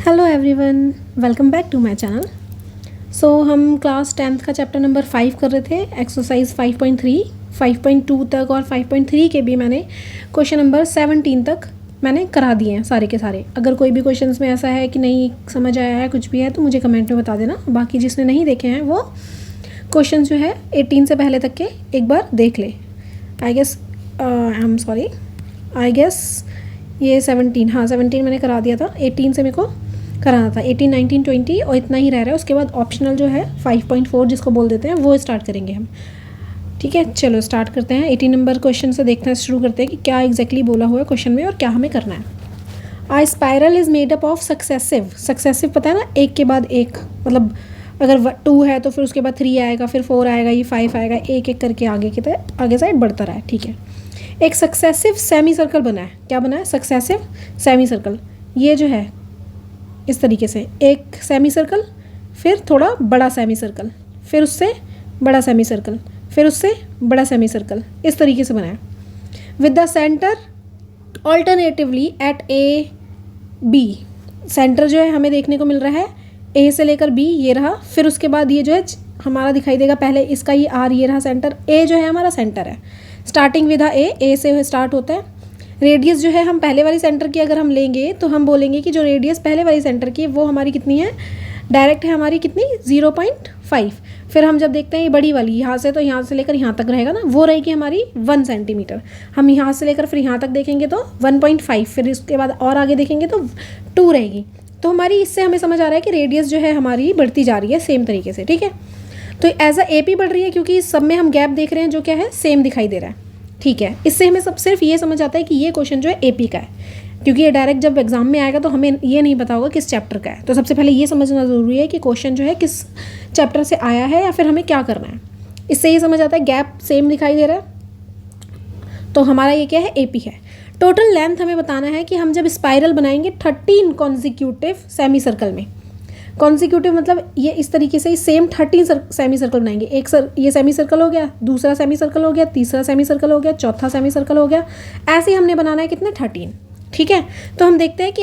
Hello everyone, welcome back to my channel. So हम class 10th का chapter number 5 कर रहे थे, एक्सरसाइज 5.3, 5.2 तक और 5.3 के भी मैंने क्वेश्चन नंबर 17 तक मैंने करा दिए हैं सारे के सारे। अगर कोई भी क्वेश्चंस में ऐसा है कि नहीं समझ आया है, कुछ भी है, तो मुझे कमेंट में बता देना। बाकी जिसने नहीं देखे हैं वो क्वेश्चन जो है 18 से पहले तक के एक बार देख ले। आई गेस ये 17, हाँ 17 मैंने करा दिया था, 18 से मेरे को कराना था। 18, 19, 20 और इतना ही रह रहा है। उसके बाद ऑप्शनल जो है 5.4 जिसको बोल देते हैं वो स्टार्ट करेंगे हम। ठीक है, चलो स्टार्ट करते हैं। 18 नंबर क्वेश्चन से देखना शुरू करते हैं कि क्या एग्जैक्टली बोला हुआ है क्वेश्चन में और क्या हमें करना है। A spiral is made up of successive पता है ना, एक के बाद एक, मतलब अगर 2 है तो फिर उसके बाद 3 आएगा, फिर 4 आएगा, ये 5 आएगा, एक एक करके आगे साइड बढ़ता रहा है। ठीक है, एक सक्सेसिव सेमी सर्कल बना है। क्या बना है? Successive semi circle. ये जो है इस तरीके से, एक सेमी सर्कल, फिर थोड़ा बड़ा सेमी सर्कल, फिर उससे बड़ा सेमी सर्कल, फिर उससे बड़ा सेमी सर्कल, इस तरीके से बनाया। With the centre alternatively at A B. Centre जो है हमें देखने को मिल रहा है ए से लेकर बी, ये रहा। फिर उसके बाद ये जो है हमारा दिखाई देगा, पहले इसका ये आर, ये रहा सेंटर। ए जो है हमारा सेंटर है, स्टार्टिंग विद ए से स्टार्ट होता है। रेडियस जो है हम पहले वाली सेंटर की अगर हम लेंगे तो हम बोलेंगे कि जो रेडियस पहले वाली सेंटर की वो हमारी कितनी है, डायरेक्ट है हमारी कितनी, 0.5। फिर हम जब देखते हैं ये बड़ी वाली यहाँ से, तो यहाँ से लेकर यहाँ तक रहेगा ना, वो रहेगी हमारी 1 सेंटीमीटर। हम यहाँ से लेकर फिर यहाँ तक देखेंगे तो 1.5, फिर इसके बाद और आगे देखेंगे तो 2 रहेगी। तो हमारी इससे हमें समझ आ रहा है कि रेडियस जो है हमारी बढ़ती जा रही है सेम तरीके से। ठीक है, तो एज अ AP बढ़ रही है क्योंकि इस सब में हम गैप देख रहे हैं जो क्या है, सेम दिखाई दे रहा है। ठीक है, इससे हमें सिर्फ ये समझ आता है कि ये क्वेश्चन जो है AP का है, क्योंकि ये डायरेक्ट जब एग्जाम में आएगा तो हमें ये नहीं पता होगा किस चैप्टर का है। तो सबसे पहले ये समझना ज़रूरी है कि क्वेश्चन जो है किस चैप्टर से आया है या फिर हमें क्या करना है। इससे ये समझ आता है गैप सेम दिखाई दे रहा है, तो हमारा ये क्या है, AP है। टोटल लेंथ हमें बताना है कि हम जब स्पाइरल बनाएंगे 13 कॉन्जिक्यूटिव सेमी सर्कल में। कॉन्जिक्यूटिव मतलब ये इस तरीके से सेम 13 सेमी सर्कल बनाएंगे। ये सेमी सर्कल हो गया, दूसरा सेमी सर्कल हो गया, तीसरा सेमी सर्कल हो गया, चौथा सेमी सर्कल हो गया। ऐसे ही हमने बनाना है कितने, 13। ठीक है, तो हम देखते हैं कि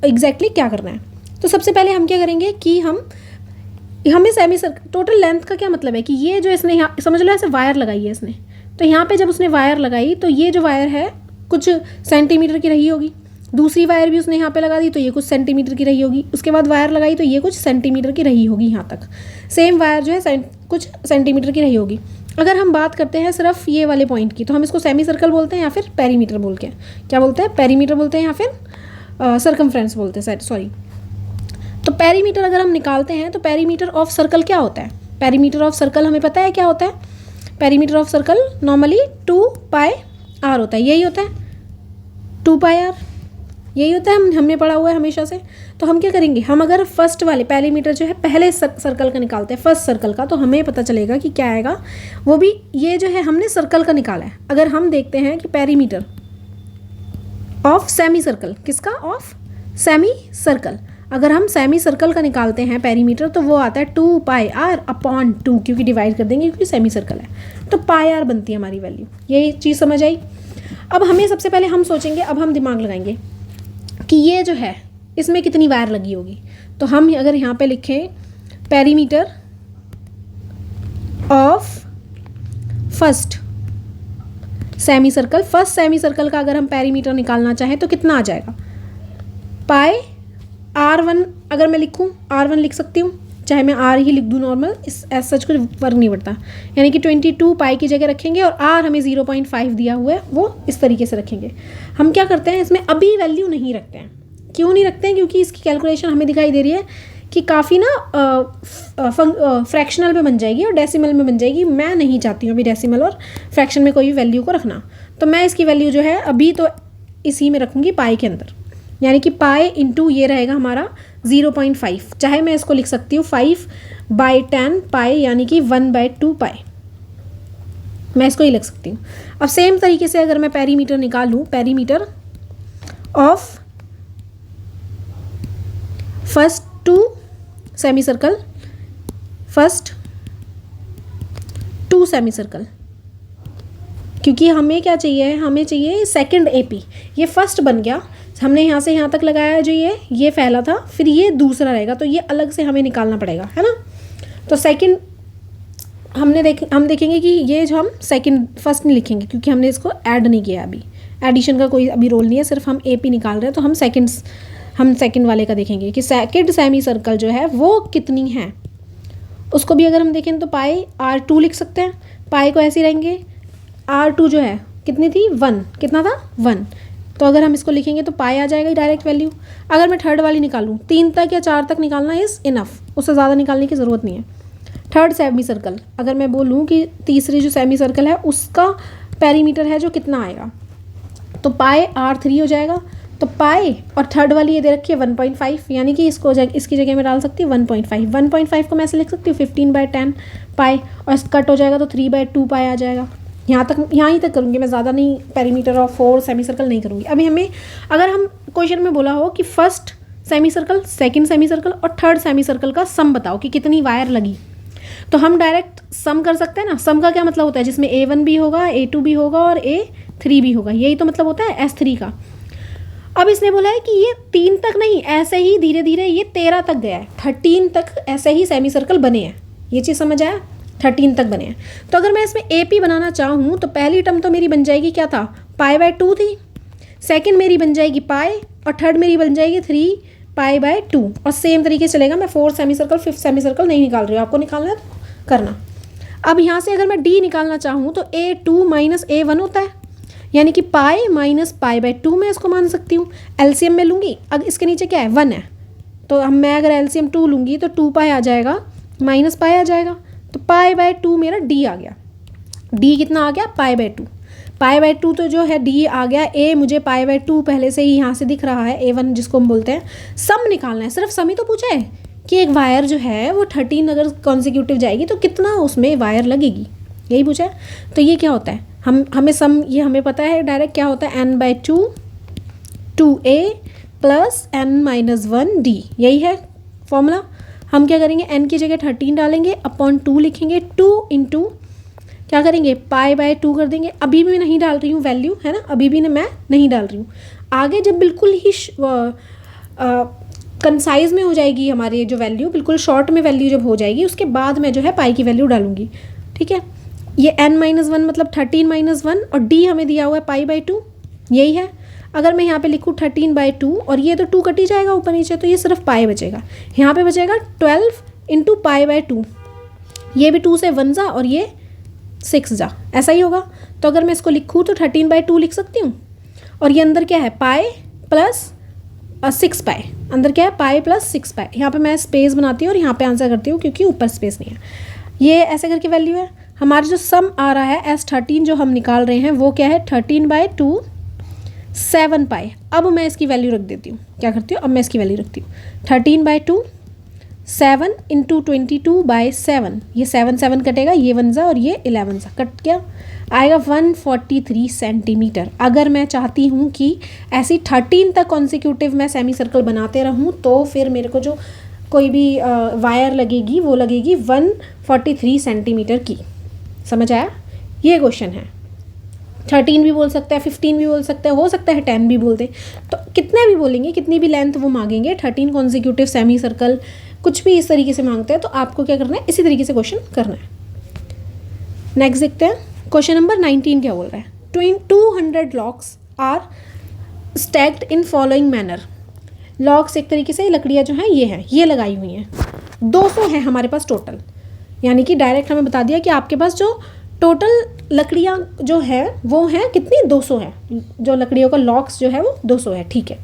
एग्जैक्टली क्या करना है। तो सबसे पहले हम क्या करेंगे कि हमें सेमी सर्कल टोटल लेंथ का क्या मतलब है कि ये जो इसने यहाँ समझ लो ऐसे वायर लगाई है इसने, तो यहाँ पे जब उसने वायर लगाई तो ये जो वायर है कुछ सेंटीमीटर की रही होगी, दूसरी वायर भी उसने यहाँ पे लगा दी तो ये कुछ सेंटीमीटर की रही होगी, उसके बाद वायर लगाई तो ये कुछ सेंटीमीटर की रही होगी, यहाँ तक सेम वायर जो है कुछ सेंटीमीटर की रही होगी। अगर हम बात करते हैं सिर्फ ये वाले पॉइंट की तो हम इसको सेमी सर्कल बोलते हैं या फिर पेरीमीटर बोलते हैं। क्या बोलते हैं? पेरीमीटर बोलते हैं या फिर सर्कमफ्रेंस बोलते हैं, सॉरी। तो पेरीमीटर अगर हम निकालते हैं तो पेरीमीटर ऑफ सर्कल क्या होता है? पेरीमीटर ऑफ सर्कल हमें पता है क्या होता है। Perimeter of circle normally 2πr होता है, यही होता है 2πr, यही होता है, हमने पढ़ा हुआ है हमेशा से। तो हम क्या करेंगे, हम अगर फर्स्ट वाले पेरीमीटर जो है पहले सर्कल का निकालते हैं, फर्स्ट सर्कल का, तो हमें पता चलेगा कि क्या आएगा। वो भी ये जो है हमने सर्कल का निकाला है। अगर हम देखते हैं कि पेरीमीटर ऑफ सेमी सर्कल, किसका? Of semi circle. अगर हम सेमी सर्कल का निकालते हैं पेरीमीटर तो वो आता है 2πr/2, क्योंकि डिवाइड कर देंगे क्योंकि सेमी सर्कल है, तो πr बनती है हमारी वैल्यू। यही चीज़ समझ आई। अब हमें सबसे पहले हम सोचेंगे, अब हम दिमाग लगाएंगे कि ये जो है इसमें कितनी वायर लगी होगी। तो हम अगर यहाँ पे लिखें perimeter of first semi circle, first semi circle का अगर हम पेरीमीटर निकालना चाहें तो कितना आ जाएगा, πr1। अगर मैं लिखूँ r1 लिख सकती हूँ, चाहे मैं r ही लिख दूँ नॉर्मल, इस एज सच कुछ फर्क नहीं पड़ता। यानी कि 22 पाई की जगह रखेंगे और r हमें 0.5 दिया हुआ है वो इस तरीके से रखेंगे। हम क्या करते हैं, इसमें अभी वैल्यू नहीं रखते हैं। क्यों नहीं रखते हैं? क्योंकि इसकी कैलकुलेशन हमें दिखाई दे रही है कि काफ़ी ना फ्रैक्शनल में बन जाएगी और डेसिमल में बन जाएगी। मैं नहीं चाहती हूँ अभी डेसिमल और फ्रैक्शन में कोई भी वैल्यू को रखना, तो मैं इसकी वैल्यू जो है अभी तो इसी में रखूँगी पाई के अंदर। यानी कि पाई इंटू ये रहेगा हमारा 0.5, चाहे मैं इसको लिख सकती हूँ 5/10 पाई, यानी कि 1/2 पाई, मैं इसको ही लिख सकती हूँ। अब सेम तरीके से अगर मैं पेरीमीटर निकालूँ, perimeter of first 2 semi circle, first 2 semi circle, क्योंकि हमें क्या चाहिए, हमें चाहिए सेकंड AP। ये फर्स्ट बन गया, हमने यहाँ से यहाँ तक लगाया जो ये फैला था, फिर ये दूसरा रहेगा, तो ये अलग से हमें निकालना पड़ेगा, है ना। तो सेकंड हम देखेंगे कि ये जो हम सेकंड फर्स्ट नहीं लिखेंगे क्योंकि हमने इसको ऐड नहीं किया अभी, एडिशन का कोई अभी रोल नहीं है, सिर्फ हम AP निकाल रहे हैं। तो हम सेकंड वाले का देखेंगे कि सेकंड सेमी सर्कल जो है वो कितनी है। उसको भी अगर हम देखें तो पाई R2 लिख सकते हैं। पाई को ऐसे ही रहेंगे, R2 जो है कितनी थी 1, कितना था 1, तो अगर हम इसको लिखेंगे तो पाई आ जाएगा डायरेक्ट वैल्यू। अगर मैं थर्ड वाली निकालूँ 3 तक या 4 तक निकालना इज़ इनफ, उससे ज़्यादा निकालने की ज़रूरत नहीं है। थर्ड सेमी सर्कल, अगर मैं बोलूँ कि तीसरी जो सेमी सर्कल है उसका पेरीमीटर है जो कितना आएगा, तो पाई R3 हो जाएगा। तो पाई और थर्ड वाली ये दे रखी है 1.5, यानी कि इसकी जगह में डाल सकती है 1.5। 1.5 को मैं ऐसे लिख सकती हूँ 15/10 पाई, और कट हो जाएगा तो 3/2 पाई आ जाएगा। यहाँ ही तक करूँगी मैं, ज़्यादा नहीं, पेरीमीटर ऑफ 4 सेमी सर्कल नहीं करूँगी। अभी अगर हम क्वेश्चन में बोला हो कि first semi circle, second semi circle और थर्ड सेमी सर्कल का सम बताओ कि कितनी वायर लगी, तो हम डायरेक्ट सम कर सकते हैं ना। सम का क्या मतलब होता है, जिसमें A1 भी होगा, A2 भी होगा और A3 भी होगा, यही तो मतलब होता है S3 का। अब इसने बोला है कि ये 3 तक नहीं, ऐसे ही धीरे धीरे ये 13 तक गया है, 13 तक ऐसे ही सेमी सर्कल बने हैं। ये चीज़ समझ आया, 13 तक बने हैं। तो अगर मैं इसमें AP बनाना चाहूँ तो पहली टर्म तो मेरी बन जाएगी, क्या था, पाई/2 थी, सेकंड मेरी बन जाएगी पाई, और थर्ड मेरी बन जाएगी 3 पाई/2। और सेम तरीके से चलेगा, मैं 4 semi circle 5th semi circle नहीं निकाल रही हूँ, आपको निकालना है तो करना। अब यहाँ से अगर मैं D निकालना चाहूँ तो A2 माइनस A1 होता है, यानी कि पाई माइनस पाई/2 मैं इसको मान सकती हूँ। LCM में लूँगी, अब इसके नीचे क्या है 1 है, तो मैं अगर LCM 2 लूँगी तो 2 पाई आ जाएगा माइनस पाई आ जाएगा, तो पाई/2 मेरा D आ गया। D कितना आ गया, पाई/2। पाई/2 तो जो है D आ गया। A मुझे पाई/2 पहले से ही यहाँ से दिख रहा है, A1 जिसको हम बोलते हैं। सम निकालना है, सिर्फ सम ही तो पूछा है कि एक वायर जो है वो 13 अगर कॉन्सिक्यूटिव जाएगी तो कितना उसमें वायर लगेगी, यही पूछा है। तो ये क्या होता है, हमें सम, ये हमें पता है डायरेक्ट क्या होता है, n/2 2A प्लस n-1D, यही है फॉर्मूला। हम क्या करेंगे, n की जगह 13 डालेंगे, अपॉन 2 लिखेंगे, 2 इंटू क्या करेंगे, पाई/2 कर देंगे। अभी भी मैं नहीं डाल रही हूँ वैल्यू, है ना, अभी भी मैं नहीं डाल रही हूँ। आगे जब बिल्कुल ही कंसाइज में हो जाएगी हमारी जो वैल्यू, बिल्कुल शॉर्ट में वैल्यू जब हो जाएगी, उसके बाद मैं जो है पाई की वैल्यू डालूंगी, ठीक है। ये n-1 मतलब 13-1, और D हमें दिया हुआ है पाई/2, यही है। अगर मैं यहाँ पे लिखूँ 13/2, और ये तो 2 कट ही जाएगा ऊपर नीचे, तो ये सिर्फ पाई बचेगा। यहाँ पे बचेगा 12 इंटू पाई/2, ये भी 2 से 1 जा और ये 6 जा, ऐसा ही होगा। तो अगर मैं इसको लिखूँ तो 13/2 लिख सकती हूँ, और ये अंदर क्या है, पाई प्लस 6 पाई, अंदर क्या है, पाई प्लस 6 पाई। यहाँ पे मैं स्पेस बनाती हूँ और यहाँ पे आंसर करती हूँ क्योंकि ऊपर स्पेस नहीं है। ये ऐसे करके वैल्यू है। हमारा जो सम आ रहा है S13 जो हम निकाल रहे हैं वो क्या है, 13/2 7 पाई। अब मैं इसकी वैल्यू रख देती हूँ, क्या करती हूँ, अब मैं इसकी वैल्यू रखती हूँ 13/2 7 इंटू 22/7, ये 7 कटेगा, ये 1 जा और ये 11 जा, कट गया, आएगा 143 सेंटीमीटर। अगर मैं चाहती हूँ कि ऐसी 13 तक कॉन्सिक्यूटिव मैं सेमी सर्कल बनाते रहूँ तो फिर मेरे को जो कोई भी वायर लगेगी वो लगेगी 143 सेंटीमीटर की। समझ आया, ये क्वेश्चन है। 13 भी बोल सकता है, 15 भी बोल सकता है, हो सकता है 10 भी बोल दे, तो कितने भी बोलेंगे, कितनी भी लेंथ वो मांगेंगे, 13 कॉन्सिक्यूटिव सेमी सर्कल कुछ भी इस तरीके से मांगते हैं, तो आपको क्या करना है, इसी तरीके से क्वेश्चन करना है। नेक्स्ट देखते हैं, क्वेश्चन नंबर 19 क्या बोल रहा है, 200 locks are stacked in following manner. Locks एक तरीके से लकड़ियाँ जो हैं ये हैं, ये लगाई हुई हैं, 200 है हमारे पास टोटल, यानी कि डायरेक्ट हमें बता दिया कि आपके पास जो टोटल लकड़ियाँ जो है वो हैं कितनी, 200 है, जो लकड़ियों का लॉक्स जो है वो 200 है, ठीक है।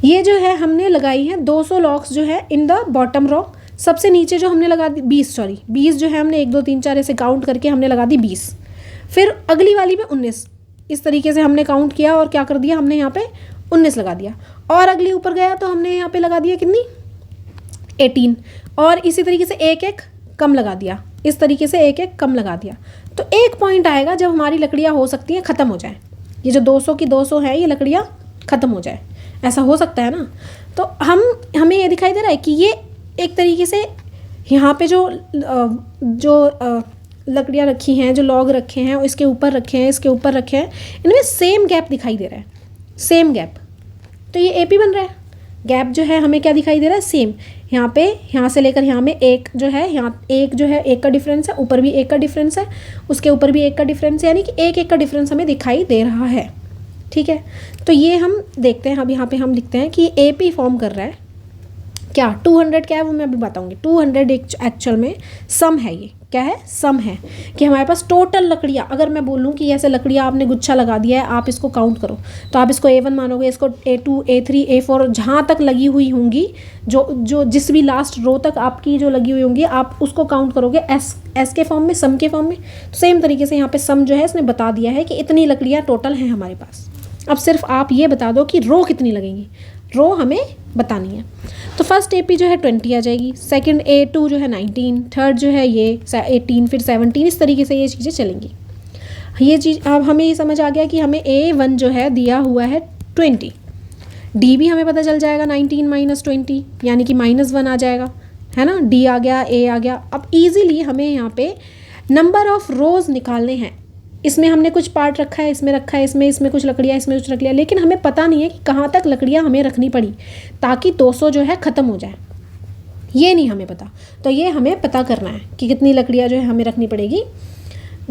ये जो है हमने लगाई है 200 लॉक्स जो है इन द बॉटम रो, सबसे नीचे जो हमने लगा दी 20 जो है हमने 1 2 3 4 ऐसे काउंट करके हमने लगा दी 20, फिर अगली वाली में 19, इस तरीके से हमने काउंट किया और क्या कर दिया हमने यहाँ पे 19 लगा दिया, और अगली ऊपर गया तो हमने यहाँ पे लगा दिया कितनी 18, और इसी तरीके से एक एक कम लगा दिया, इस तरीके से एक एक कम लगा दिया। तो एक पॉइंट आएगा जब हमारी लकड़ियाँ हो सकती हैं ख़त्म हो जाए, ये जो 200 की 200 है ये लकड़ियाँ ख़त्म हो जाए, ऐसा हो सकता है ना। तो हमें ये दिखाई दे रहा है कि ये एक तरीके से यहाँ पे जो लकड़ियाँ रखी हैं, जो लॉग रखे हैं, इसके ऊपर रखे हैं, इसके ऊपर रखे हैं, इनमें सेम गैप दिखाई दे रहा है, सेम गैप, तो ये AP बन रहा है। गैप जो है हमें क्या दिखाई दे रहा है, सेम। यहाँ पे यहाँ से लेकर यहाँ में एक जो है, यहाँ एक जो है एक का डिफरेंस है, ऊपर भी एक का डिफरेंस है, उसके ऊपर भी एक का डिफरेंस है, यानी कि एक एक का डिफरेंस हमें दिखाई दे रहा है। ठीक है, तो ये हम देखते हैं। अब यहाँ पे हम लिखते हैं कि AP फॉर्म कर रहा है क्या, 200 क्या है वो मैं अभी बताऊंगी। 200 एक्चुअल में सम है, ये क्या है, सम है कि हमारे पास टोटल लकड़ियाँ, अगर मैं बोलूँ कि ऐसे लकड़ियाँ आपने गुच्छा लगा दिया है, आप इसको काउंट करो, तो आप इसको A1 मानोगे, इसको A2 A3 A4 जहाँ तक लगी हुई होंगी, जो जिस भी लास्ट रो तक आपकी जो लगी हुई होंगी, आप उसको काउंट करोगे एस के फॉर्म में, सम के फॉर्म में। तो सेम तरीके से यहाँ पे सम जो है इसने बता दिया है कि इतनी लकड़ियाँ टोटल हैं हमारे पास। अब सिर्फ आप ये बता दो कि रो कितनी लगेंगी, रो हमें बतानी है। तो फर्स्ट AP जो है 20 आ जाएगी, सेकंड A2 जो है 19, थर्ड जो है ये 18, फिर 17, इस तरीके से ये चीज़ें चलेंगी। ये चीज़ अब हमें ये समझ आ गया कि हमें A1 जो है दिया हुआ है 20, D भी हमें पता चल जाएगा 19 माइनस 20, यानी कि -1 आ जाएगा, है ना। D आ गया, A आ गया। अब ईजिली हमें यहाँ पे नंबर ऑफ़ रोज़ निकालने हैं। इसमें हमने कुछ पार्ट रखा है, इसमें रखा है, इसमें कुछ लकड़ियाँ, इसमें कुछ लकड़ियाँ, लेकिन हमें पता नहीं है कि कहाँ तक लकड़ियाँ हमें रखनी पड़ी ताकि 200 जो है ख़त्म हो जाए, ये नहीं हमें पता। तो ये हमें पता करना है कि कितनी लकड़ियाँ जो है हमें रखनी पड़ेगी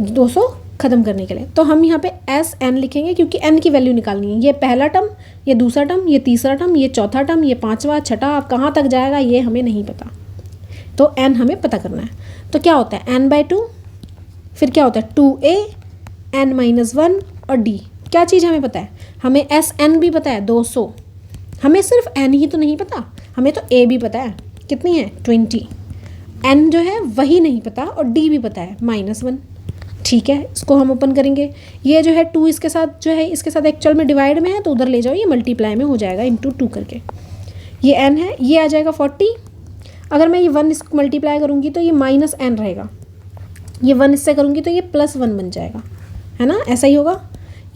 200 ख़त्म करने के लिए। तो हम यहाँ पे SN लिखेंगे क्योंकि N की वैल्यू निकालनी है। ये पहला टर्म, ये दूसरा टर्म, ये तीसरा टर्म, ये चौथा टर्म, ये पाँचवा, छठा, अब कहाँ तक जाएगा ये हमें नहीं पता, तो N हमें पता करना है। तो क्या होता है N/2, फिर क्या होता है 2A N-1 और D। क्या चीज़ हमें पता है, हमें SN भी पता है 200, हमें सिर्फ N ही तो नहीं पता, हमें तो A भी पता है, कितनी है 20, N जो है वही नहीं पता, और D भी पता है -1। ठीक है, इसको हम ओपन करेंगे। ये जो है 2 इसके साथ जो है, इसके साथ एक्चुअल में डिवाइड में है, तो उधर ले जाओ, ये मल्टीप्लाई में हो जाएगा इंटू 2 करके। ये N है, ये आ जाएगा 40। अगर मैं ये 1 इसको मल्टीप्लाई करूँगी तो ये -N रहेगा, ये 1 इससे करूँगी तो ये +1 बन जाएगा, है ना, ऐसा ही होगा।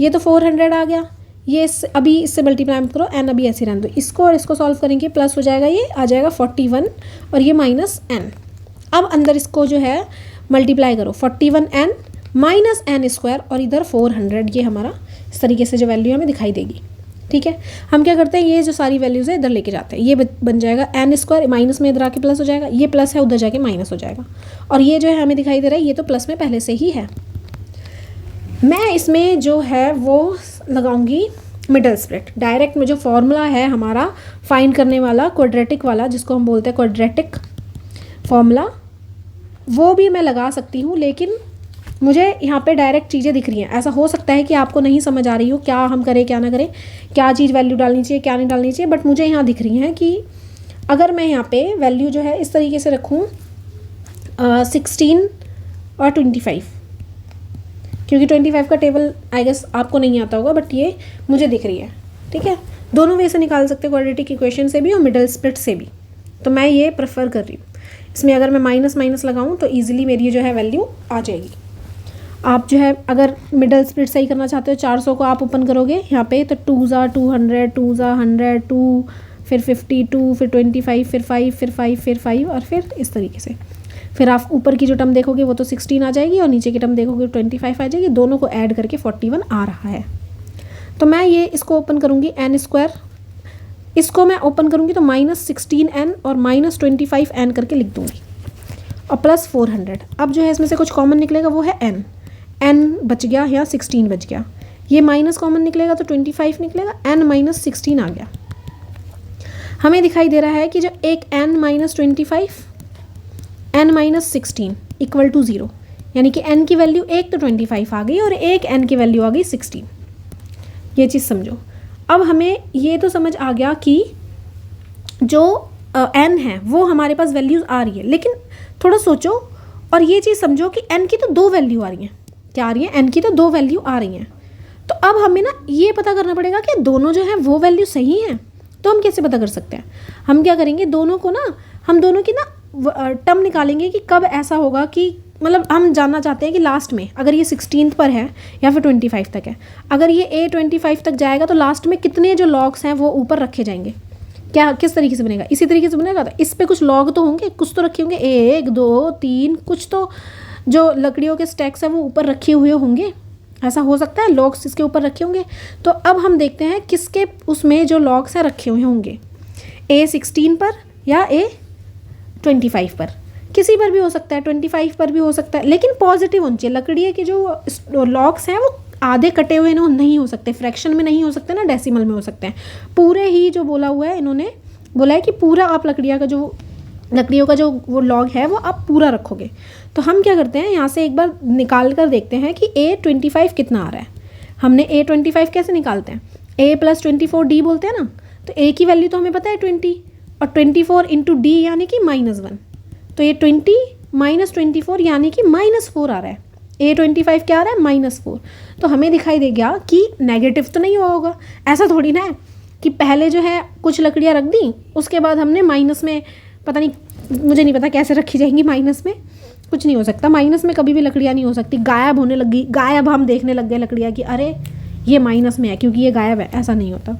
ये तो 400 आ गया, ये अभी इससे मल्टीप्लाई मत करो, N अभी ऐसे रहने दो, इसको और इसको सॉल्व करेंगे, प्लस हो जाएगा, ये आ जाएगा 41 और ये -N। अब अंदर इसको जो है मल्टीप्लाई करो, 41N -N² और इधर 400, ये हमारा इस तरीके से जो वैल्यू हमें दिखाई देगी। ठीक है, हम क्या करते हैं, ये जो सारी वैल्यूज़ है इधर लेके जाते हैं, ये बन जाएगा N² माइनस में इधर आके प्लस हो जाएगा, ये प्लस है उधर जाके माइनस हो जाएगा, और ये जो है हमें दिखाई दे रहा है ये तो प्लस में पहले से ही है। मैं इसमें जो है वो लगाऊंगी मिडल स्प्लिट। डायरेक्ट में जो फॉर्मूला है हमारा फाइंड करने वाला, क्वाड्रेटिक वाला, जिसको हम बोलते हैं क्वाड्रेटिक फॉर्मूला, वो भी मैं लगा सकती हूँ, लेकिन मुझे यहाँ पे डायरेक्ट चीज़ें दिख रही हैं। ऐसा हो सकता है कि आपको नहीं समझ आ रही हो क्या हम करें क्या ना करें, क्या चीज़ वैल्यू डालनी चाहिए क्या नहीं डालनी चाहिए, बट मुझे यहाँ दिख रही हैं कि अगर मैं यहाँ पे वैल्यू जो है इस तरीके से रखूँ 16 और 25, क्योंकि 25 का टेबल आई गेस आपको नहीं आता होगा, बट ये मुझे दिख रही है। ठीक है, दोनों वे से निकाल सकते हैं, क्वाड्रेटिक इक्वेशन से भी और मिडल स्प्लिट से भी, तो मैं ये प्रेफर कर रही हूँ। इसमें अगर मैं माइनस माइनस लगाऊँ तो ईजिली मेरी जो है वैल्यू आ जाएगी। आप जो है अगर मिडल स्प्लिट सही करना चाहते हो, 400 को आप ओपन करोगे यहाँ पे, तो 2 ज़ा 200, 2 ज़ा 100, 2 फिर 52, फिर 25, फिर 5, फिर 5, फिर 5, और फिर इस तरीके से। फिर आप ऊपर की जो टर्म देखोगे वो तो 16 आ जाएगी, और नीचे की टर्म देखोगे 25 आ जाएगी, दोनों को ऐड करके 41 आ रहा है। तो मैं ये इसको ओपन करूँगी N², इसको मैं ओपन करूँगी तो -16N और -25N करके लिख दूँगी, और प्लस 400। अब जो है इसमें से कुछ कॉमन निकलेगा वो है N बच गया, यहाँ 16 बच गया, ये माइनस कॉमन निकलेगा तो 25 निकलेगा, N -16 आ गया। हमें दिखाई दे रहा है कि जो एक N -25 N -16 = 0, यानी कि N की वैल्यू एक तो 25 आ गई और एक N की वैल्यू आ गई 16। ये चीज़ समझो। अब हमें ये तो समझ आ गया कि जो N है वो हमारे पास वैल्यूज़ आ रही है, लेकिन थोड़ा सोचो और ये चीज़ समझो कि N की तो 2 वैल्यू आ रही हैं। क्या आ रही है? N की तो 2 वैल्यू आ रही हैं। तो अब हमें ना ये पता करना पड़ेगा कि दोनों जो है वो वैल्यू सही हैं। तो हम कैसे पता कर सकते हैं? हम क्या करेंगे, हम दोनों की ना टर्म निकालेंगे कि कब ऐसा होगा कि मतलब हम जानना चाहते हैं कि लास्ट में अगर ये 16 पर है या फिर 25 तक है, अगर ये A 25 तक जाएगा तो लास्ट में कितने जो लॉग्स हैं वो ऊपर रखे जाएंगे। क्या किस तरीके से बनेगा? इसी तरीके से बनेगा। तो इस पे कुछ लॉग तो होंगे, कुछ तो रखे होंगे, 1 2 3, कुछ तो जो लकड़ियों के स्टैक्स हैं वो ऊपर रखे हुए होंगे, ऐसा हो सकता है लॉग्स इसके ऊपर रखे होंगे। तो अब हम देखते हैं किसके उसमें जो लॉग्स हैं रखे हुए होंगे, A16 पर या A25 पर, किसी पर भी हो सकता है, 25 पर भी हो सकता है, लेकिन पॉजिटिव होनी चाहिए। लकड़ी के जो लॉग्स हैं वो आधे कटे हुए नहीं हो सकते, फ्रैक्शन में नहीं हो सकते ना डेसिमल में हो सकते हैं। पूरे ही जो बोला हुआ है इन्होंने बोला है कि पूरा आप लकड़ियों का जो वो लॉग है वो आप पूरा रखोगे। तो हम क्या करते हैं, यहाँ से एक बार निकाल कर देखते हैं कि A25 कितना आ रहा है। हमने A25 कैसे निकालते हैं, A+24D बोलते हैं ना। तो A की वैल्यू तो हमें पता है 20 और 24 इंटू D यानी कि -1। तो ये 20 - 24 यानी कि -4 आ रहा है। A25 क्या आ रहा है, -4। तो हमें दिखाई दे गया कि नेगेटिव तो नहीं हुआ होगा। ऐसा थोड़ी ना है कि पहले जो है कुछ लकड़ियाँ रख दी, उसके बाद हमने माइनस में, पता नहीं, मुझे नहीं पता कैसे रखी जाएंगी माइनस में, कुछ नहीं हो सकता। माइनस में कभी भी लकड़ियाँ नहीं हो सकती, गायब होने लगी, गायब हम देखने लग गए लकड़ियाँ कि अरे ये माइनस में है क्योंकि ये गायब है, ऐसा नहीं होता।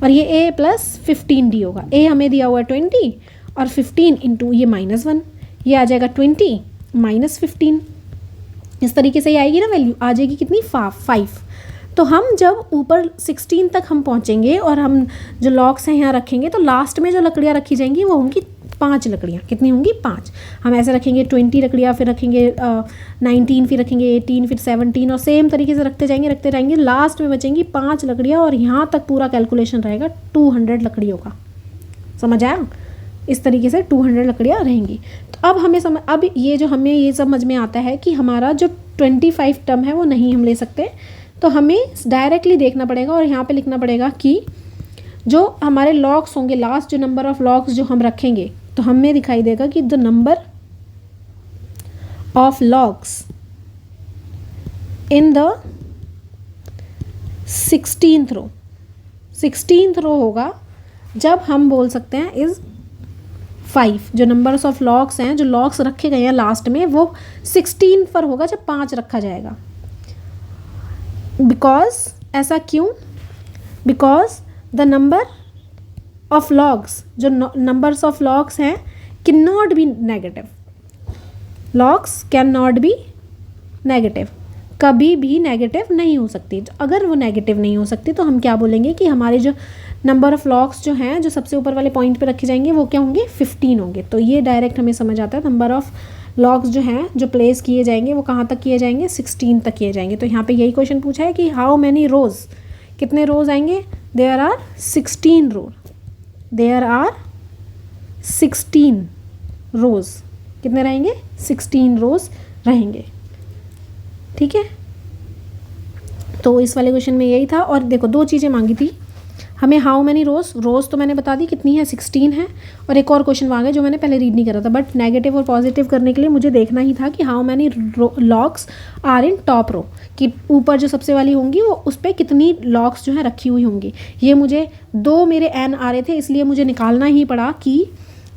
और ये A+15D होगा। A हमें दिया हुआ है 20 और 15 इंटू ये -1, ये आ जाएगा 20 - 15। इस तरीके से ये आएगी ना वैल्यू, आ जाएगी कितनी, 5। तो हम जब ऊपर 16 तक हम पहुँचेंगे और हम जो लॉक्स हैं यहाँ रखेंगे, तो लास्ट में जो लकड़ियाँ रखी जाएंगी वो होंगी 5 लकड़ियाँ। कितनी होंगी, 5। हम ऐसे रखेंगे 20 लकड़ियाँ, फिर रखेंगे 19, फिर रखेंगे 18, फिर 17 और सेम तरीके से रखते जाएंगे। लास्ट में बचेंगी 5 लकड़ियाँ और यहाँ तक पूरा कैलकुलेशन रहेगा 200 लकड़ियों का। समझ आया? इस तरीके से 200 लकड़ियाँ रहेंगी। तो अब हमें अब ये जो हमें ये समझ में आता है कि हमारा जो 25 टर्म है वो नहीं हम ले सकते, तो हमें डायरेक्टली देखना पड़ेगा और यहाँ पे लिखना पड़ेगा कि जो हमारे लॉक्स होंगे, लास्ट जो नंबर ऑफ लॉक्स जो हम रखेंगे, तो हमें दिखाई देगा कि the number of locks in the 16th रो होगा जब हम बोल सकते हैं इज़ 5। जो नंबर्स ऑफ लॉक्स हैं, जो लॉक्स रखे गए हैं लास्ट में, वो 16 पर होगा जब 5 रखा जाएगा। बिकॉज ऐसा क्यों, because the number of logs, जो नंबर्स ऑफ लॉग्स हैं, can not be negative. Logs can not be negative, कभी भी नेगेटिव नहीं हो सकती। अगर वो नेगेटिव नहीं हो सकती तो हम क्या बोलेंगे कि हमारे जो नंबर ऑफ लॉग्स जो हैं, जो सबसे ऊपर वाले पॉइंट पे रखे जाएंगे, वो क्या होंगे, 15 होंगे। तो ये डायरेक्ट हमें समझ आता है नंबर ऑफ लॉग्स जो हैं, जो प्लेस किए जाएंगे, वो कहाँ तक किए जाएंगे, 16 तक किए जाएंगे। तो यहाँ पे यही क्वेश्चन पूछा है कि हाउ मैनी रोज़, कितने रोज़ आएंगे, there are 16 rows, there are 16 rows. कितने रहेंगे, 16 रोज़ रहेंगे। ठीक है, तो इस वाले क्वेश्चन में यही था। और देखो 2 चीज़ें मांगी थी हमें, हाउ मैनी रोज़ तो मैंने बता दी कितनी है, 16 है। और एक और क्वेश्चन मांगा जो मैंने पहले रीड नहीं करा था, बट नेगेटिव और पॉजिटिव करने के लिए मुझे देखना ही था कि how many locks are in top row, कि ऊपर जो सबसे वाली होंगी वो उस पर कितनी लॉक्स जो है रखी हुई होंगी। ये मुझे 2 मेरे एन आ रहे थे, इसलिए मुझे निकालना ही पड़ा कि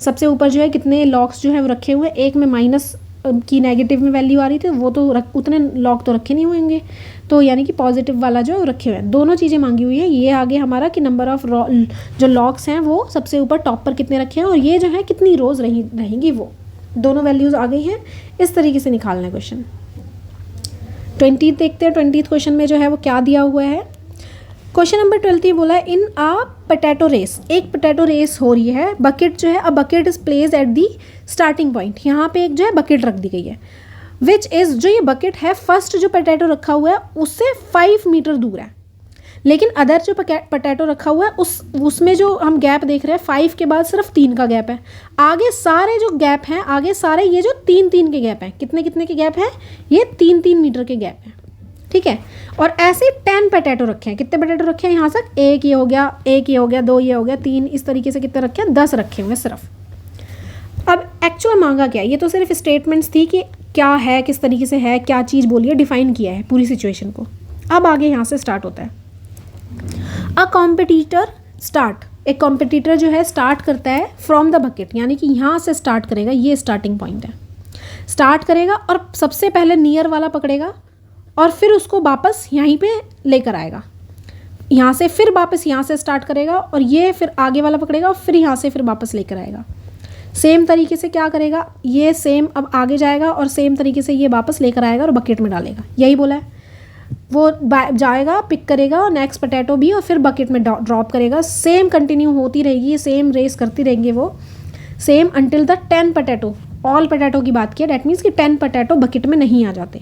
सबसे ऊपर जो है कितने लॉक्स जो है वो रखे हुए। एक में माइनस की नेगेटिव में वैल्यू आ रही थी, वो तो उतने लॉक तो रखे नहीं होंगे, तो यानी कि पॉजिटिव वाला जो है वो रखे हुए हैं। दोनों चीज़ें मांगी हुई है। ये आगे हमारा कि नंबर ऑफ जो लॉक्स हैं वो सबसे ऊपर टॉप पर कितने रखे हैं, और ये जो है कितनी रोज़ रहेंगी, वो दोनों वैल्यूज़ आ गई हैं। इस तरीके से निकालना है क्वेश्चन। 20 देखते हैं, 20th क्वेश्चन में जो है वो क्या दिया हुआ है। क्वेश्चन नंबर 12 ये बोला है, इन अ पोटैटो रेस, एक पोटैटो रेस हो रही है, बकेट जो है, a bucket is place at the starting point, यहाँ पे एक जो है बकेट रख दी गई है, विच इज़, जो ये बकेट है फर्स्ट जो पोटैटो रखा हुआ है उससे 5 मीटर दूर है, लेकिन अदर जो पोटैटो रखा हुआ है उसमें जो हम गैप देख रहे हैं 5 के बाद सिर्फ 3 का गैप है। आगे सारे जो गैप हैं, आगे सारे ये जो 3-3 के गैप हैं, कितने कितने के गैप हैं, ये 3-3 मीटर के गैप हैं। ठीक है, और ऐसे 10 पोटैटो रखे हैं। कितने पोटैटो रखे हैं यहाँ तक, एक ये हो गया, 2 ये हो गया, 3, इस तरीके से कितने रखे हैं, 10 रखे हुए सिर्फ। अब एक्चुअल मांगा क्या, ये तो सिर्फ स्टेटमेंट्स थी कि क्या है, किस तरीके से है, क्या चीज़ बोली है, डिफाइन किया है पूरी सिचुएशन को। अब आगे यहाँ से स्टार्ट होता है। अ कॉम्पिटिटर स्टार्ट, एक कॉम्पिटिटर जो है स्टार्ट करता है फ्रॉम द बकेट, यानी कि यहाँ से स्टार्ट करेगा, ये स्टार्टिंग पॉइंट है, स्टार्ट करेगा और सबसे पहले नियर वाला पकड़ेगा और फिर उसको वापस यहीं पे लेकर आएगा, यहाँ से फिर वापस यहाँ से स्टार्ट करेगा और ये फिर आगे वाला पकड़ेगा और फिर यहाँ से फिर वापस लेकर आएगा। सेम तरीके से क्या करेगा, ये सेम अब आगे जाएगा और सेम तरीके से ये वापस लेकर आएगा और बकेट में डालेगा, यही बोला है। वो जाएगा, पिक करेगा नेक्स्ट पोटैटो भी और फिर बकेट में ड्रॉप करेगा। सेम कंटिन्यू होती रहेगी, सेम रेस करती रहेंगे वो, same until the 10 potato, all potato की बात किया, डैट मीन्स कि 10 पोटैटो बकेट में नहीं आ जाते।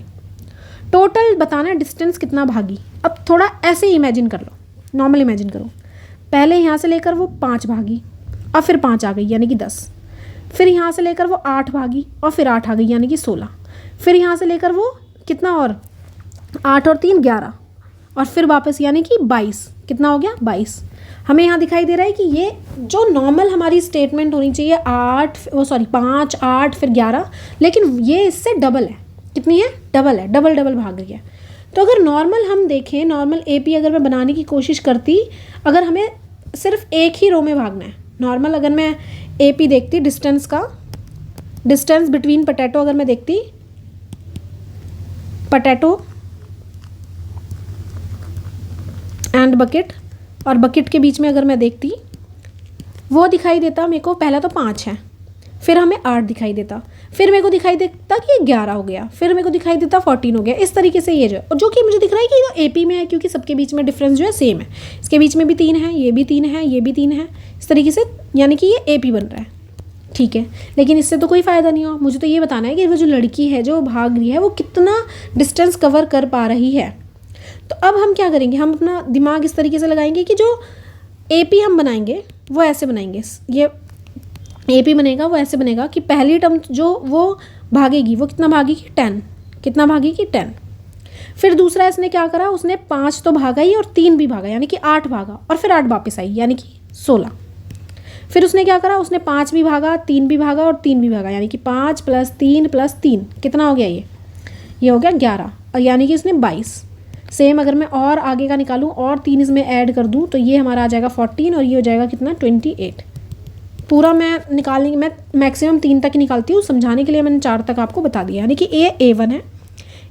टोटल बताना डिस्टेंस कितना भागी। अब थोड़ा ऐसे इमेजिन कर लो, नॉर्मल इमेजिन करो, पहले यहाँ से लेकर वो 5 भागी और फिर 5 आ गई यानी कि 10, फिर यहाँ से लेकर वो 8 भागी और फिर 8 आ गई यानी कि 16, फिर यहाँ से लेकर वो कितना और 8 और 3 11 और फिर वापस यानी कि 22, कितना हो गया 22। हमें यहाँ दिखाई दे रहा है कि ये जो नॉर्मल हमारी स्टेटमेंट होनी चाहिए 5 8 फिर 11, लेकिन ये इससे डबल है। कितनी है? डबल है, डबल डबल भाग रही है। तो अगर नॉर्मल हम देखें, नॉर्मल एपी अगर मैं बनाने की कोशिश करती, अगर हमें सिर्फ एक ही रो में भागना है, नॉर्मल अगर मैं एपी देखती, डिस्टेंस बिटवीन पोटैटो अगर मैं देखती, पोटैटो एंड बकेट, और बकेट के बीच में अगर मैं देखती, वो दिखाई देता मेरे को, पहला तो 5 है, फिर हमें 8 दिखाई देता, फिर मेरे को दिखाई देता कि 11 हो गया, फिर मेरे को दिखाई देता 14 हो गया। इस तरीके से ये जो कि मुझे दिख रहा है कि ये तो एपी में है, क्योंकि सबके बीच में डिफरेंस जो है सेम है। इसके बीच में भी 3 है, ये भी 3 है, ये भी 3 है, इस तरीके से यानी कि ये एपी बन रहा है। ठीक है, लेकिन इससे तो कोई फ़ायदा नहीं हो। मुझे तो ये बताना है कि वो जो लड़की है जो भाग रही है वो कितना डिस्टेंस कवर कर पा रही है। तो अब हम क्या करेंगे, हम अपना दिमाग इस तरीके से लगाएंगे कि जो एपी हम बनाएंगे वो ऐसे बनाएंगे, ये एपी बनेगा वो ऐसे बनेगा कि पहली टर्म जो वो भागेगी वो कितना भागेगी 10, कितना भागेगी 10। फिर दूसरा इसने क्या करा, उसने 5 तो भागा ही और 3 भी भागा यानी कि 8 भागा और फिर 8 वापस आई यानी कि 16। फिर उसने क्या करा, उसने 5 भी भागा, 3 भी भागा और 3 भी भागा यानी कि 5 + 3 + 3 कितना हो गया, ये हो गया 11 और यानी कि उसने 22। सेम अगर मैं और आगे का निकालूं और 3 इसमें ऐड कर दूं तो ये हमारा आ जाएगा 14 और ये हो जाएगा कितना 28। पूरा मैं निकालने की, मैं मैक्सिमम 3 तक ही निकालती हूँ, समझाने के लिए मैंने 4 तक आपको बता दिया। यानी कि ये A1 है,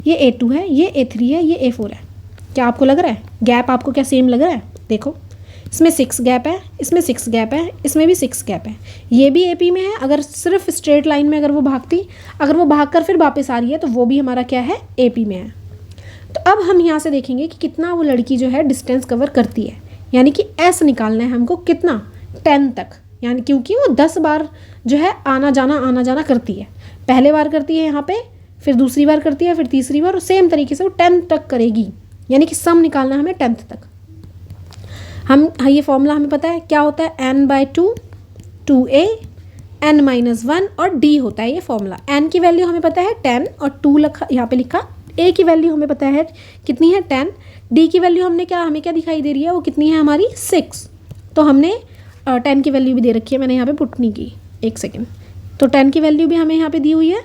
ये A2 है, ये A3 है, ये A4 है। क्या आपको लग रहा है गैप, आपको क्या सेम लग रहा है? देखो इसमें 6 गैप है, इसमें 6 गैप है, इसमें भी 6 गैप है, ये भी एपी में है। अगर सिर्फ स्ट्रेट लाइन में अगर वो भागती, अगर वो भाग कर फिर वापस आ रही है तो वो भी हमारा क्या है, एपी में है। तो अब हम यहाँ से देखेंगे कि कितना वो लड़की जो है डिस्टेंस कवर करती है, यानी कि एस निकालना है हमको, कितना 10 तक, यानी क्योंकि वो 10 बार जो है आना जाना करती है। पहले बार करती है यहाँ पे, फिर दूसरी बार करती है, फिर तीसरी बार, और सेम तरीके से वो 10 तक करेगी, यानी कि सम निकालना हमें 10th तक। हम ये फॉर्मूला हमें पता है क्या होता है, n/2 2a n-1 और d होता है ये फॉर्मूला। n की वैल्यू हमें पता है 10 और 2 लिखा यहाँ पे लिखा, a की वैल्यू हमें पता है कितनी है 10, d की वैल्यू हमें क्या दिखाई दे रही है, वो कितनी है हमारी 6। तो हमने 10 की वैल्यू भी दे रखी है, मैंने यहाँ पे पुट नहीं की, एक सेकेंड। तो 10 की वैल्यू भी हमें यहाँ पे दी हुई है,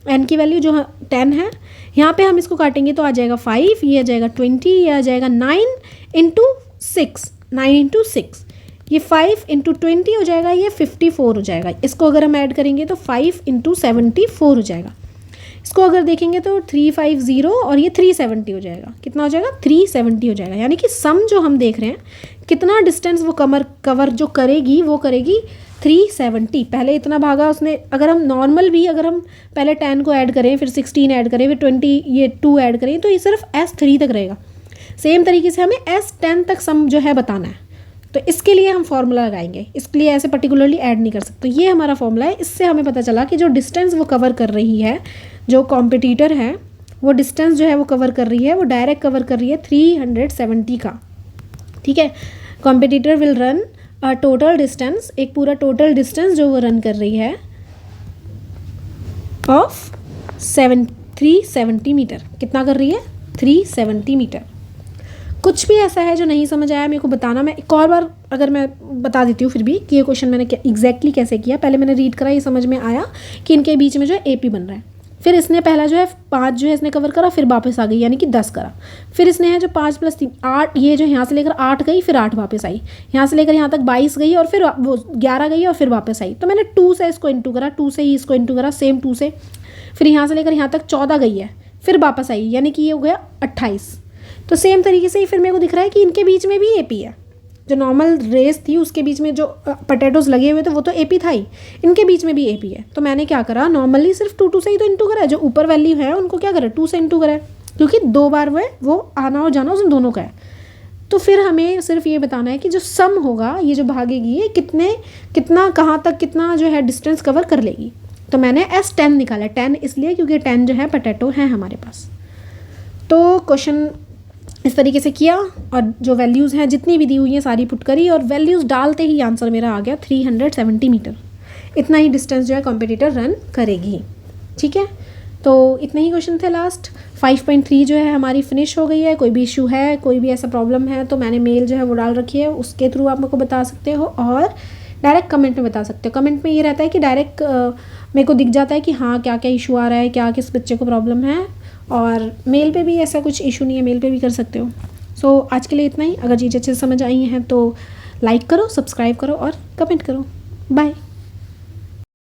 n की वैल्यू जो 10 है, यहाँ पे हम इसको काटेंगे तो आ जाएगा 5, ये आ जाएगा 20, ये आ जाएगा 9 × 6, ये 5 × 20 हो जाएगा, ये 54 हो जाएगा। इसको अगर हम ऐड करेंगे तो 5 × 74 हो जाएगा। इसको अगर देखेंगे तो 350 और ये 370 हो जाएगा। कितना हो जाएगा, 370 हो जाएगा। यानी कि सम जो हम देख रहे हैं कितना डिस्टेंस वो कवर जो करेगी, वो करेगी 370। पहले इतना भागा उसने, अगर हम नॉर्मल भी, अगर हम पहले 10 को ऐड करें, फिर 16 ऐड करें, फिर 20, ये 2 ऐड करें, तो ये सिर्फ S3 तक रहेगा। सेम तरीके से हमें S10 तक सम जो है बताना है, तो इसके लिए हम फॉर्मूला लगाएंगे। इसके लिए ऐसे पर्टिकुलरली ऐड नहीं कर सकते। ये हमारा फॉर्मूला है, इससे हमें पता चला कि जो डिस्टेंस वो कवर कर रही है, जो कॉम्पिटिटर है, वो डिस्टेंस जो है वो कवर कर रही है, वो डायरेक्ट कवर कर रही है 370 का। ठीक है, competitor will run total distance, एक पूरा टोटल डिस्टेंस जो वो रन कर रही है ऑफ 370 मीटर। कितना कर रही है, 370 मीटर। कुछ भी ऐसा है जो नहीं समझ आया मेरे को बताना, मैं एक और बार अगर मैं बता देती हूँ फिर भी कि ये क्वेश्चन मैंने एग्जैक्टली कैसे किया। पहले मैंने रीड करा, ये समझ में आया कि इनके बीच में जो है एपी बन रहा है। फिर इसने पहला जो है 5 जो है इसने कवर करा, फिर वापस आ गई यानी कि 10 करा। फिर इसने है जो 5 + 3 8, ये जो यहाँ से लेकर 8 गई, फिर 8 वापस आई, यहाँ से लेकर यहाँ तक 22 गई और फिर वो 11 गई और फिर वापस आई। तो मैंने 2 से इसको इंटू करा, 2 से ही इसको इंटू करा, सेम 2 से। फिर यहाँ से लेकर यहाँ तक 14 गई है, फिर वापस आई, यानी कि ये हो गया 28। तो सेम तरीके से ही फिर मेरे को दिख रहा है कि इनके बीच में भी एपी है। जो नॉर्मल रेस थी उसके बीच में जो पोटैटोज लगे हुए थे वो तो एपी था ही, इनके बीच में भी एपी है। तो मैंने क्या करा, नॉर्मली सिर्फ 2 से ही तो इंटू करा है, जो ऊपर वैल्यू है उनको क्या करा 2 से इंटू करा है। क्योंकि 2 बार वो आना और जाना उस दोनों का है। तो फिर हमें सिर्फ ये बताना है कि जो सम होगा, ये जो भागेगी ये कितना कहाँ तक कितना जो है डिस्टेंस कवर कर लेगी। तो मैंने S10 निकाला। 10 इसलिए क्योंकि 10 जो है पोटैटो है हमारे पास। तो क्वेश्चन इस तरीके से किया और जो वैल्यूज़ हैं जितनी भी दी हुई हैं सारी पुट करी, और वैल्यूज़ डालते ही आंसर मेरा आ गया 370 मीटर। इतना ही डिस्टेंस जो है कॉम्पिटिटर रन करेगी। ठीक है, तो इतने ही क्वेश्चन थे लास्ट। 5.3 जो है हमारी फिनिश हो गई है। कोई भी इशू है, कोई भी ऐसा प्रॉब्लम है तो मैंने मेल जो है वो डाल रखी है, उसके थ्रू आप मेरे को बता सकते हो, और डायरेक्ट कमेंट में बता सकते हो। कमेंट में ये रहता है कि डायरेक्ट मेरे को दिख जाता है कि हाँ क्या क्या इशू आ रहा है, क्या किस बच्चे को प्रॉब्लम है। और मेल पे भी ऐसा कुछ इशू नहीं है, मेल पे भी कर सकते हो। सो आज के लिए इतना ही। अगर चीज़ें अच्छे से समझ आई हैं तो लाइक करो, सब्सक्राइब करो और कमेंट करो। बाय।